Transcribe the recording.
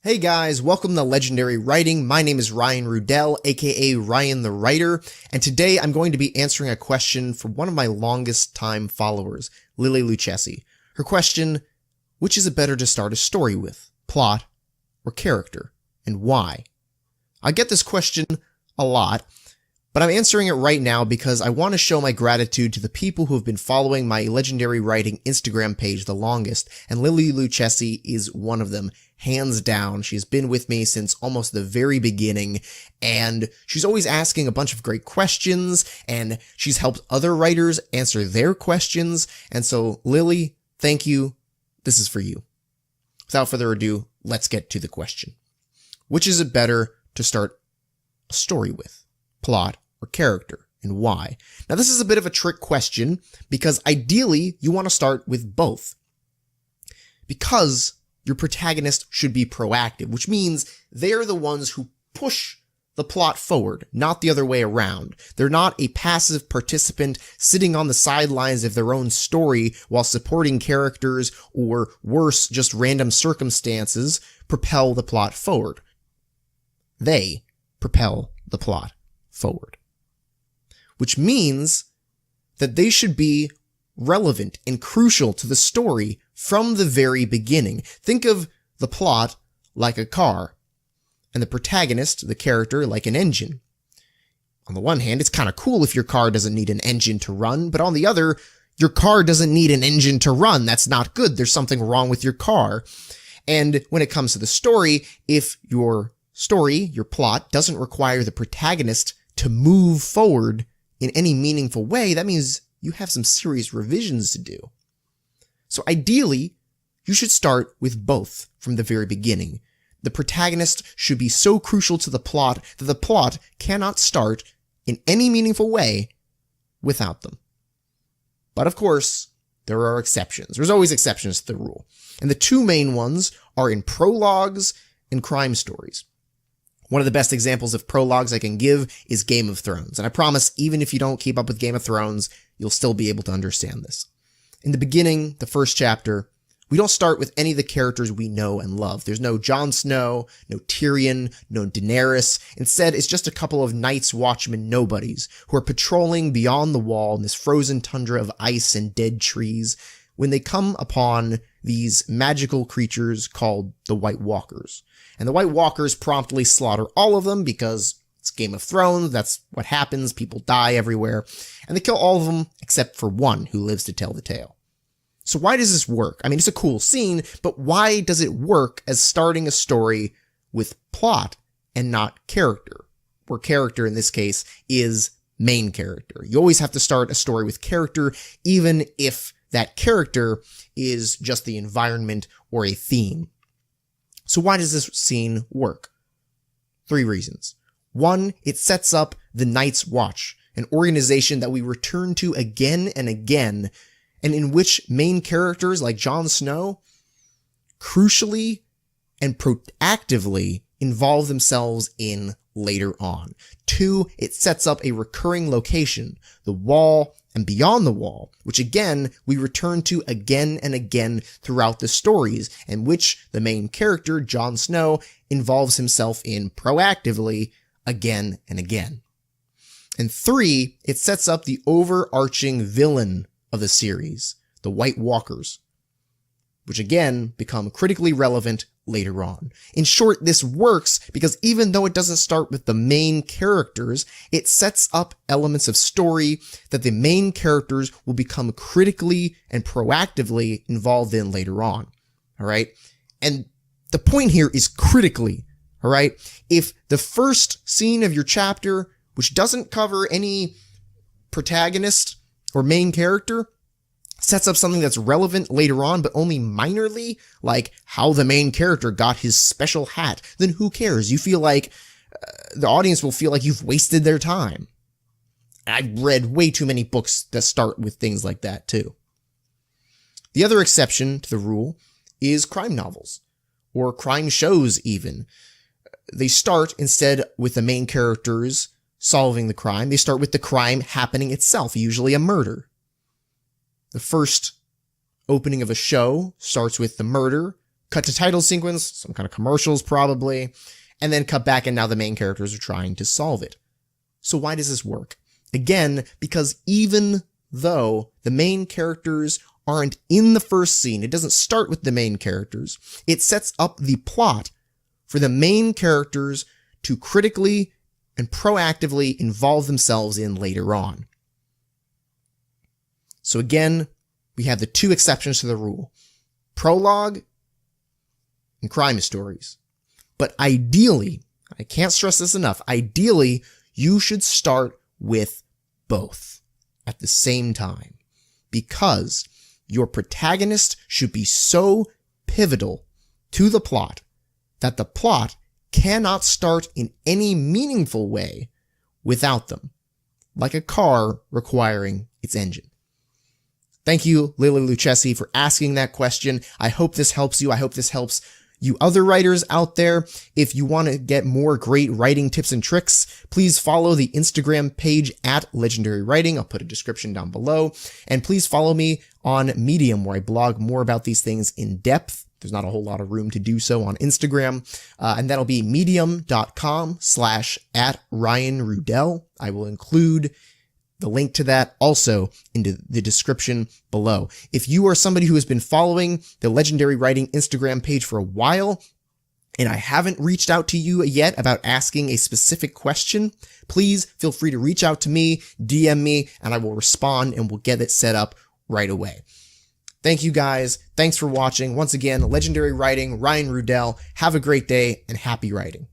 Hey guys, welcome to Legendary Writing. My name is Ryan Rudell, aka Ryan the Writer, and today I'm going to be answering a question from one of my longest time followers, Lily Lucchesi. Her question: which is it better to start a story with, plot or character, and why? I get this question a lot, but I'm answering it right now because I want to show my gratitude to the people who have been following my Legendary Writing Instagram page the longest, and Lily Lucchesi is one of them. Hands down, she's been with me since almost the very beginning, and she's always asking a bunch of great questions, and she's helped other writers answer their questions, and so Lily, thank you. This is for you. Without further ado, let's get to the question. Which is it better to start a story with, plot or character, and why? Now this is a bit of a trick question, because ideally you want to start with both. Because your protagonist should be proactive, which means they're the ones who push the plot forward, not the other way around. They're not a passive participant sitting on the sidelines of their own story while supporting characters or, worse, just random circumstances propel the plot forward. They propel the plot forward. Which means that they should be relevant and crucial to the story from the very beginning. Think of the plot like a car, and the protagonist, the character, like an engine. On the one hand, it's kind of cool if your car doesn't need an engine to run, but on the other, your car doesn't need an engine to run. That's not good. There's something wrong with your car. And when it comes to the story, if your story, your plot, doesn't require the protagonist to move forward in any meaningful way, that means you have some serious revisions to do. So ideally, you should start with both from the very beginning. The protagonist should be so crucial to the plot that the plot cannot start in any meaningful way without them. But of course, there are exceptions. There's always exceptions to the rule. And the two main ones are in prologues and crime stories. One of the best examples of prologues I can give is Game of Thrones. And I promise, even if you don't keep up with Game of Thrones, you'll still be able to understand this. In the beginning, the first chapter, we don't start with any of the characters we know and love. There's no Jon Snow, no Tyrion, no Daenerys. Instead, it's just a couple of Night's Watchmen nobodies who are patrolling beyond the wall in this frozen tundra of ice and dead trees when they come upon these magical creatures called the White Walkers. And the White Walkers promptly slaughter all of them because it's Game of Thrones, that's what happens, people die everywhere, and they kill all of them except for one who lives to tell the tale. So why does this work? I mean, it's a cool scene, but why does it work as starting a story with plot and not character? Where character, in this case, is main character. You always have to start a story with character, even if that character is just the environment or a theme. So why does this scene work? 3 reasons. 1, it sets up the Night's Watch, an organization that we return to again and again, and in which main characters like Jon Snow crucially and proactively involve themselves in later on. 2, it sets up a recurring location, the Wall and beyond the Wall, which again, we return to again and again throughout the stories, and which the main character, Jon Snow, involves himself in proactively again and again. And 3, it sets up the overarching villain of the series, the White Walkers, which again become critically relevant later on. In short, this works because even though it doesn't start with the main characters, it sets up elements of story that the main characters will become critically and proactively involved in later on. All right? And the point here is critically. All right? If the first scene of your chapter, which doesn't cover any protagonist or main character, sets up something that's relevant later on, but only minorly, like how the main character got his special hat, then who cares? You feel like the audience will feel like you've wasted their time. I've read way too many books that start with things like that too. The other exception to the rule is crime novels, or crime shows even. They start instead with the main characters solving the crime, they start with the crime happening itself, usually a murder. The first opening of a show starts with the murder, cut to title sequence, some kind of commercials probably, and then cut back and now the main characters are trying to solve it. So why does this work? Again, because even though the main characters aren't in the first scene, it doesn't start with the main characters, it sets up the plot for the main characters to critically and proactively involve themselves in later on. So again, we have the two exceptions to the rule: prologue and crime stories. But ideally, I can't stress this enough, ideally, you should start with both at the same time, because your protagonist should be so pivotal to the plot that the plot cannot start in any meaningful way without them, like a car requiring its engine. Thank you, Lily Lucchesi, for asking that question. I hope this helps you. I hope this helps you other writers out there. If you want to get more great writing tips and tricks, please follow the Instagram page at Legendary Writing. I'll put a description down below. And please follow me on Medium, where I blog more about these things in depth. There's not a whole lot of room to do so on Instagram. And that'll be medium.com/@RyanRudell. I will include the link to that also into the description below. If you are somebody who has been following the Legendary Writing Instagram page for a while, and I haven't reached out to you yet about asking a specific question, please feel free to reach out to me, DM me, and I will respond and we'll get it set up right away. Thank you guys. Thanks for watching. Once again, Legendary Writing, Ryan Rudell. Have a great day and happy writing.